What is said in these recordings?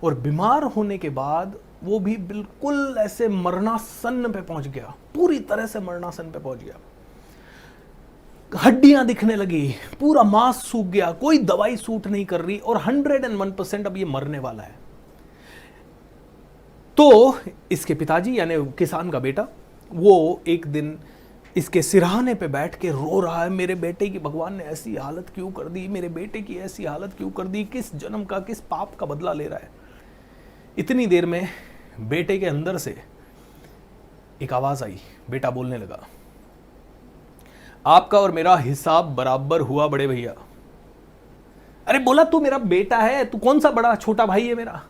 और बीमार होने के बाद वो भी बिल्कुल ऐसे मरणासन पे पहुंच गया, पूरी तरह से मरणासन पे पहुंच गया। हड्डियां दिखने लगी, पूरा मांस सूख गया, कोई दवाई सूट नहीं कर रही और 101% अब ये मरने वाला है। तो इसके पिताजी यानी किसान का बेटा, वो एक दिन इसके सिरहाने पे बैठ के रो रहा है, मेरे बेटे की भगवान ने ऐसी हालत क्यों कर दी, मेरे बेटे की ऐसी हालत क्यों कर दी, किस जन्म का किस पाप का बदला ले रहा है। इतनी देर में बेटे के अंदर से एक आवाज आई, बेटा बोलने लगा, आपका और मेरा हिसाब बराबर हुआ बड़े भैया। अरे बोला, तू मेरा बेटा है, तू कौन सा बड़ा छोटा भाई है मेरा?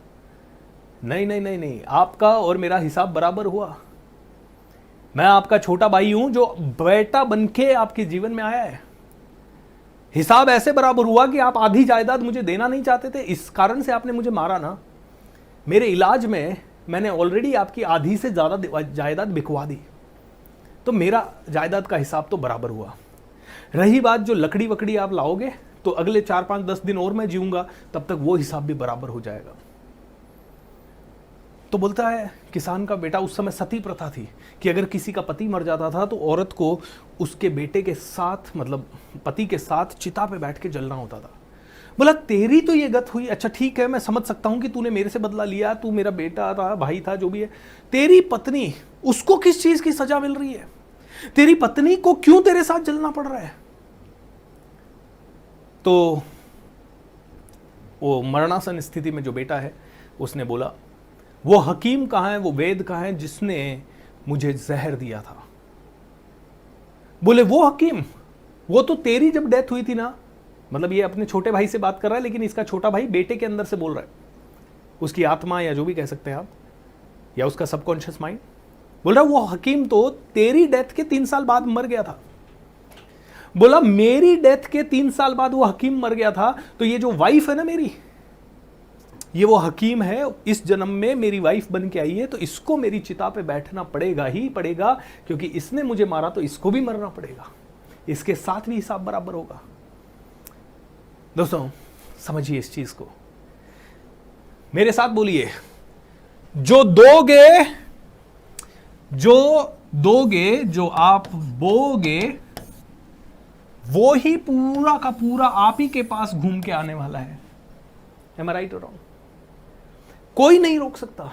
नहीं नहीं नहीं नहीं, आपका और मेरा हिसाब बराबर हुआ। मैं आपका छोटा भाई हूं जो बेटा बनके आपके जीवन में आया है। हिसाब ऐसे बराबर हुआ कि आप आधी जायदाद मुझे देना नहीं चाहते थे, इस कारण से आपने मुझे मारा ना। मेरे इलाज में मैंने ऑलरेडी आपकी आधी से ज्यादा जायदाद बिकवा दी, तो मेरा जायदाद का हिसाब तो बराबर हुआ। रही बात जो लकड़ी वकड़ी आप लाओगे, तो अगले 4-5-10 दिन और मैं जीऊंगा, तब तक वो हिसाब भी बराबर हो जाएगा। तो बोलता है किसान का बेटा, उस समय सती प्रथा थी कि अगर किसी का पति मर जाता था तो औरत को उसके बेटे के साथ, मतलब पति के साथ चिता पे बैठ के जलना होता था। बोला, तेरी तो ये गत हुई, अच्छा ठीक है, मैं समझ सकता हूं कि तूने मेरे से बदला लिया, तू मेरा बेटा था, भाई था, जो भी है। तेरी पत्नी, उसको किस चीज की सजा मिल रही है? तेरी पत्नी को क्यों तेरे साथ जलना पड़ रहा है? तो वो मरणासन स्थिति में जो बेटा है उसने बोला, वो हकीम कहां है, वो वेद कहां है जिसने मुझे जहर दिया था? बोले, वो हकीम, वो तो तेरी जब डेथ हुई थी ना, मतलब ये अपने छोटे भाई से बात कर रहा है, लेकिन इसका छोटा भाई बेटे के अंदर से बोल रहा है, उसकी आत्मा या जो भी कह सकते हैं आप, या उसका सबकॉन्शियस माइंड बोल रहा है, वो हकीम तो तेरी डेथ के 3 साल बाद मर गया था। बोला, मेरी डेथ के 3 साल बाद वो हकीम मर गया था, तो ये जो वाइफ है ना मेरी, ये वो हकीम है, इस जन्म में मेरी वाइफ बन के आई है, तो इसको मेरी चिता पे बैठना पड़ेगा ही पड़ेगा, क्योंकि इसने मुझे मारा तो इसको भी मरना पड़ेगा, इसके साथ भी हिसाब बराबर होगा। दोस्तों समझिए इस चीज को, मेरे साथ बोलिए, जो दोगे, जो आप बोगे, वो ही पूरा का पूरा आप ही के पास घूम के आने वाला है। Am I right or wrong? कोई नहीं रोक सकता,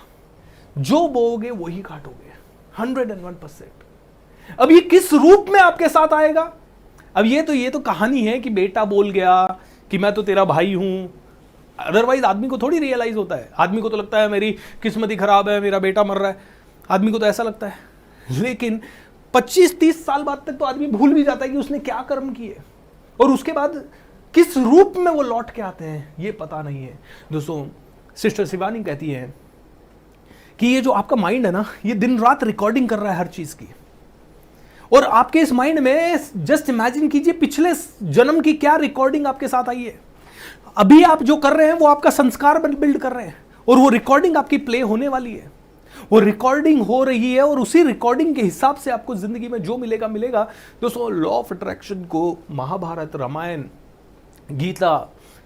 जो बोगे वो ही काटोगे, 101%। अब ये किस रूप में आपके साथ आएगा? अब ये तो कहानी है कि बेटा बोल गया कि मैं तो तेरा भाई हूं, अदरवाइज आदमी को थोड़ी रियलाइज होता है। आदमी को तो लगता है मेरी किस्मत ही खराब है, मेरा बेटा मर रहा है, आदमी को तो ऐसा लगता है। लेकिन 25-30 साल बाद तक तो आदमी भूल भी जाता है कि उसने क्या कर्म किए, और उसके बाद किस रूप में वो लौट के आते हैं ये पता नहीं है। दोस्तों सिस्टर शिवानी कहती है कि ये जो आपका माइंड है ना, ये दिन रात रिकॉर्डिंग कर रहा है हर चीज की, और आपके इस माइंड में जस्ट इमेजिन कीजिए पिछले जन्म की क्या रिकॉर्डिंग आपके साथ आई है। अभी आप जो कर रहे हैं वो आपका संस्कार बिल्ड कर रहे हैं, और वो रिकॉर्डिंग आपकी प्ले होने वाली है, वो रिकॉर्डिंग हो रही है, और उसी रिकॉर्डिंग के हिसाब से आपको जिंदगी में जो मिलेगा मिलेगा। दोस्तों लॉ ऑफ अट्रैक्शन को महाभारत, रामायण, गीता,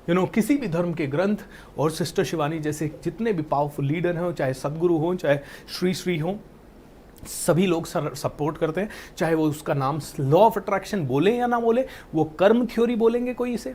किसी भी धर्म के ग्रंथ और सिस्टर शिवानी जैसे जितने भी पावरफुल लीडर हैं, चाहे सदगुरु हों, चाहे श्री हों, सभी लोग सपोर्ट करते हैं। चाहे वो उसका नाम लॉ ऑफ अट्रैक्शन बोले या ना बोले, वो कर्म थ्योरी बोलेंगे कोई इसे,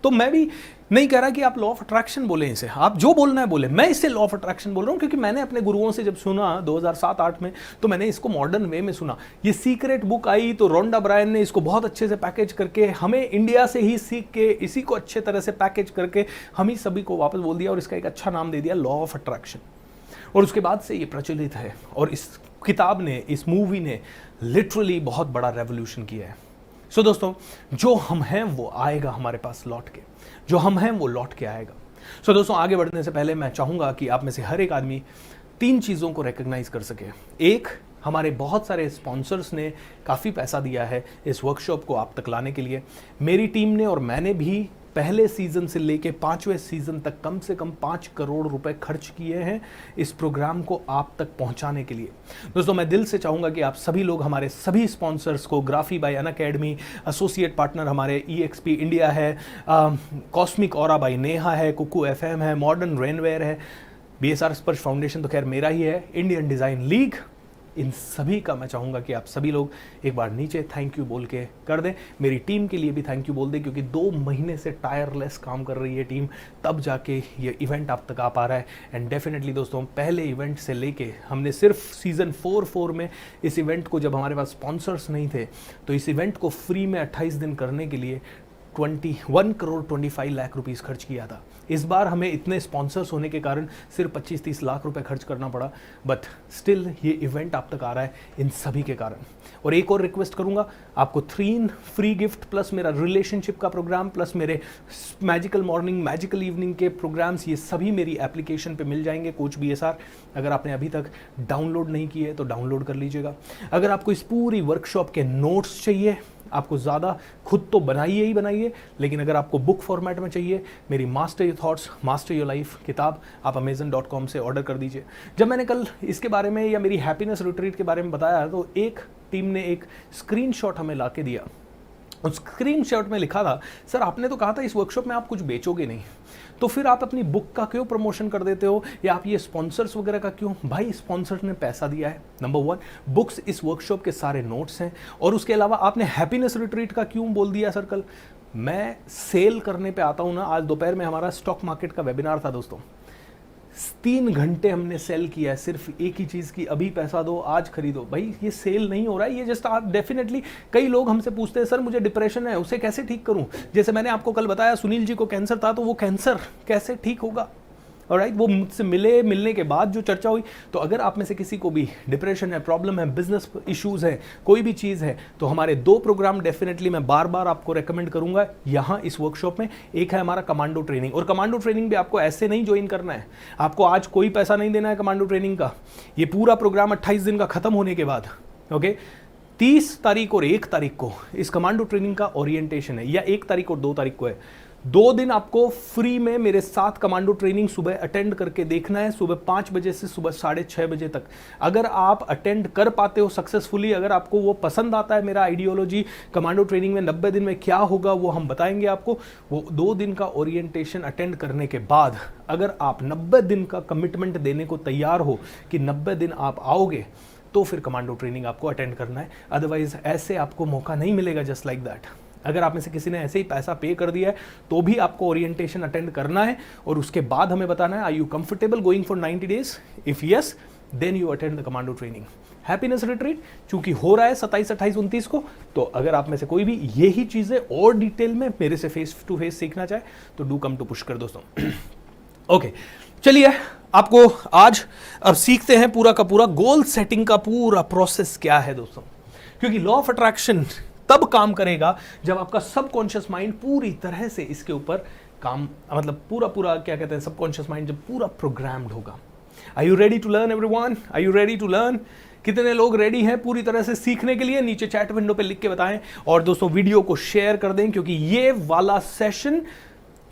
तो मैं भी नहीं कह रहा कि आप लॉ ऑफ अट्रैक्शन बोले इसे, आप जो बोलना है बोले। मैं इसे लॉ ऑफ अट्रैक्शन बोल रहा हूं क्योंकि मैंने अपने गुरुओं से जब सुना 2007-8 में, तो मैंने इसको मॉडर्न वे में सुना। ये सीक्रेट बुक आई तो रोंडा ब्रायन ने इसको बहुत अच्छे से पैकेज करके हमें इंडिया से ही सीख के इसी को अच्छे तरह से पैकेज करके हम ही सभी को वापस बोल दिया, और इसका एक अच्छा नाम दे दिया लॉ ऑफ अट्रैक्शन। और उसके बाद से ये प्रचलित है, और इस किताब ने, इस मूवी ने लिटरली बहुत बड़ा रेवोल्यूशन किया है। सो दोस्तों, जो हम हैं वो आएगा हमारे पास लौट के, जो हम हैं वो लौट के आएगा। सो दोस्तों, आगे बढ़ने से पहले मैं चाहूंगा कि आप में से हर एक आदमी 3 चीज़ों को रिकॉग्नाइज कर सके। एक, हमारे बहुत सारे स्पॉन्सर्स ने काफ़ी पैसा दिया है इस वर्कशॉप को आप तक लाने के लिए। मेरी टीम ने और मैंने भी पहले सीजन से लेके 5वें सीजन तक कम से कम 5 करोड़ रुपए खर्च किए हैं इस प्रोग्राम को आप तक पहुंचाने के लिए। दोस्तों मैं दिल से चाहूंगा कि आप सभी लोग हमारे सभी स्पॉन्सर्स को, graphy bye Unacademy, associate partner हमारे EXP इंडिया है, कॉस्मिक ऑरा बाय नेहा है, कुकू FM है, मॉडर्न रेनवेयर है, BSR स्पर्श फाउंडेशन तो खैर मेरा ही है, इंडियन डिज़ाइन लीग, इन सभी का मैं चाहूँगा कि आप सभी लोग एक बार नीचे थैंक यू बोल के कर दें। मेरी टीम के लिए भी थैंक यू बोल दें, क्योंकि 2 महीने से टायरलेस काम कर रही है टीम, तब जाके ये इवेंट आप तक आ पा रहा है। एंड डेफिनेटली दोस्तों, पहले इवेंट से लेके हमने सिर्फ सीज़न 4 में इस इवेंट को, जब हमारे पास स्पॉन्सर्स नहीं थे, तो इस इवेंट को फ्री में 28 दिन करने के लिए 21 करोड़ 25 लाख रुपीस खर्च किया था। इस बार हमें इतने स्पॉन्सर्स होने के कारण सिर्फ 25-30 लाख रुपए खर्च करना पड़ा, बट स्टिल ये इवेंट आप तक आ रहा है इन सभी के कारण। और एक और रिक्वेस्ट करूंगा, आपको 3 फ्री गिफ्ट प्लस मेरा रिलेशनशिप का प्रोग्राम प्लस मेरे मैजिकल मॉर्निंग, मैजिकल इवनिंग के प्रोग्राम्स, ये सभी मेरी एप्लीकेशन पे मिल जाएंगे, कोच BSR। अगर आपने अभी तक डाउनलोड नहीं किए तो डाउनलोड कर लीजिएगा। अगर आपको इस पूरी वर्कशॉप के नोट्स चाहिए, आपको ज़्यादा खुद तो बनाइए ही बनाइए, लेकिन अगर आपको बुक फॉर्मेट में चाहिए, मेरी master your thoughts master your life किताब आप amazon.com से ऑर्डर कर दीजिए। जब मैंने कल इसके बारे में या मेरी हैप्पीनेस रिट्रीट के बारे में बताया, तो एक टीम ने एक स्क्रीनशॉट हमें ला के दिया। उस स्क्रीनशॉट में लिखा था, सर आपने तो कहा था इस वर्कशॉप में आप कुछ बेचोगे नहीं, तो फिर आप अपनी बुक का क्यों प्रमोशन कर देते हो, या आप ये स्पॉन्सर्स वगैरह का क्यों? भाई स्पॉन्सर्स ने पैसा दिया है, नंबर 1, बुक्स इस वर्कशॉप के सारे नोट्स हैं, और उसके अलावा आपने हैप्पीनेस रिट्रीट का क्यों बोल दिया सर कल? मैं सेल करने पे आता हूँ ना। आज दोपहर में हमारा स्टॉक मार्केट का वेबिनार था दोस्तों, 3 घंटे हमने सेल किया है सिर्फ एक ही चीज़ की, अभी पैसा दो आज खरीदो। भाई ये सेल नहीं हो रहा है, ये जस्ट आप डेफिनेटली, कई लोग हमसे पूछते हैं सर मुझे डिप्रेशन है, उसे कैसे ठीक करूं? जैसे मैंने आपको कल बताया सुनील जी को कैंसर था, तो वो कैंसर कैसे ठीक होगा? ऑलराइट, वो मुझसे मिलने के बाद जो चर्चा हुई। तो अगर आप में से किसी को भी डिप्रेशन है, प्रॉब्लम है, बिजनेस इश्यूज है, कोई भी चीज़ है, तो हमारे 2 प्रोग्राम डेफिनेटली मैं बार बार आपको रेकमेंड करूंगा यहाँ इस वर्कशॉप में। एक है हमारा कमांडो ट्रेनिंग, और कमांडो ट्रेनिंग भी आपको ऐसे नहीं ज्वाइन करना है, आपको आज कोई पैसा नहीं देना है कमांडो ट्रेनिंग का। ये पूरा प्रोग्राम 28 दिन का खत्म होने के बाद, ओके, 30 तारीख और 1 तारीख को इस कमांडो ट्रेनिंग का ओरिएंटेशन है, या 1 तारीख और 2 तारीख को है। 2 दिन आपको फ्री में मेरे साथ कमांडो ट्रेनिंग सुबह अटेंड करके देखना है, सुबह 5 बजे से सुबह 6:30 बजे तक। अगर आप अटेंड कर पाते हो सक्सेसफुली, अगर आपको वो पसंद आता है मेरा आइडियोलॉजी, कमांडो ट्रेनिंग में 90 दिन में क्या होगा वो हम बताएंगे आपको। वो 2 दिन का ओरिएंटेशन अटेंड करने के बाद अगर आप 90 दिन का कमिटमेंट देने को तैयार हो कि 90 दिन आप आओगे, तो फिर कमांडो ट्रेनिंग आपको अटेंड करना है। अदरवाइज ऐसे आपको मौका नहीं मिलेगा जस्ट लाइक दैट। अगर आप में से किसी ने ऐसे ही पैसा पे कर दिया है, तो भी आपको ओरिएंटेशन अटेंड करना है, और उसके बाद हमें बताना है are you comfortable going for 90 days, if yes then you attend the commando training. Happiness retreat चूंकि हो रहा है 27, 28, 29 को, तो अगर आप में से कोई भी यही चीजें और डिटेल में मेरे से फेस टू फेस सीखना चाहे, तो डू कम टू पुष्कर दोस्तों। ओके, चलिए आपको आज अब सीखते हैं पूरा का पूरा गोल सेटिंग का पूरा प्रोसेस क्या है दोस्तों, क्योंकि लॉ ऑफ अट्रैक्शन तब काम करेगा जब आपका सबकॉन्शियस माइंड पूरी तरह से इसके ऊपर काम, मतलब पूरा क्या कहते हैं, सबकॉन्शियस माइंड जब पूरा प्रोग्राम्ड होगा। Are you ready to learn everyone? Are you ready to learn? कितने लोग रेडी हैं पूरी तरह से सीखने के लिए? नीचे चैट विंडो पे लिख के बताएं, और दोस्तों वीडियो को शेयर कर दें, क्योंकि ये वाला सेशन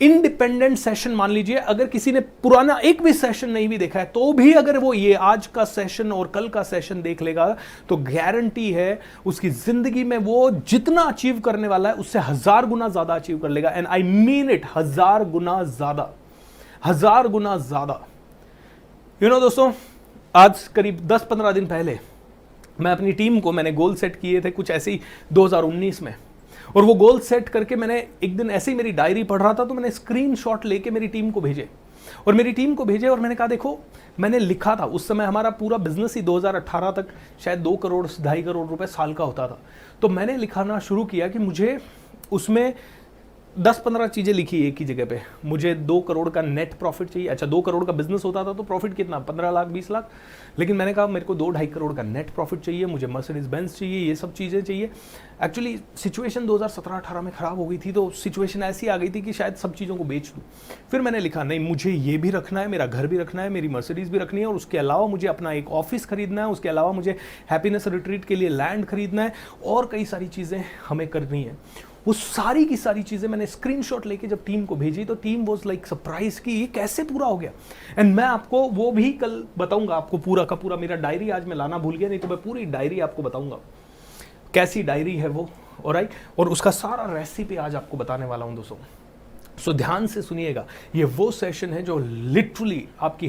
इंडिपेंडेंट सेशन मान लीजिए। अगर किसी ने पुराना एक भी सेशन नहीं भी देखा है, तो भी अगर वो ये आज का सेशन और कल का सेशन देख लेगा, तो गारंटी है उसकी जिंदगी में वो जितना अचीव करने वाला है उससे 1000 गुना ज्यादा अचीव कर लेगा। एंड आई मीन इट, 1000 गुना ज्यादा, 1000 गुना ज्यादा। यू नो दोस्तों, आज करीब 10-15 दिन पहले मैं अपनी टीम को, मैंने गोल सेट किए थे कुछ ऐसे ही 2019 में, और वो गोल सेट करके मैंने एक दिन ऐसे ही मेरी डायरी पढ़ रहा था, तो मैंने स्क्रीनशॉट लेके मेरी टीम को भेजे, और मैंने कहा देखो, मैंने लिखा था उस समय हमारा पूरा बिजनेस ही 2018 तक शायद 2 करोड़ 2.5 करोड़ रुपए साल का होता था। तो मैंने लिखाना शुरू किया कि मुझे उसमें 10-15 चीज़ें लिखी एक ही जगह पे। मुझे 2 करोड़ का नेट प्रॉफिट चाहिए। अच्छा, 2 करोड़ का बिजनेस होता था तो प्रॉफिट कितना, 15 लाख 20 लाख, लेकिन मैंने कहा मेरे को 2-2.5 करोड़ का नेट प्रॉफिट चाहिए, मुझे मर्सिडीज बेंज चाहिए, ये सब चीज़ें चाहिए। एक्चुअली सिचुएशन 2017-18 में ख़राब हो गई थी, तो सिचुएशन ऐसी आ गई थी कि शायद सब चीज़ों को बेच दूँ। फिर मैंने लिखा नहीं, मुझे ये भी रखना है, मेरा घर भी रखना है, मेरी मर्सिडीज़ भी रखनी है, और उसके अलावा मुझे अपना एक ऑफिस खरीदना है, उसके अलावा मुझे हैप्पीनेस रिट्रीट के लिए लैंड खरीदना है, और कई सारी चीज़ें हमें करनी है। वो सारी की सारी चीज़ें मैंने स्क्रीनशॉट लेके जब टीम को भेजी तो टीम वाज लाइक सरप्राइज कि ये कैसे पूरा हो गया। एंड मैं आपको वो भी कल बताऊंगा, आपको पूरा का पूरा मेरा डायरी आज मैं लाना भूल गया, नहीं तो मैं पूरी डायरी आपको बताऊंगा कैसी डायरी है वो, ऑलराइट, और उसका सारा रेसिपी आज आपको बताने वाला हूं दोस्तों। सो ध्यान से सुनिएगा, ये वो सेशन है जो लिटरली आपकी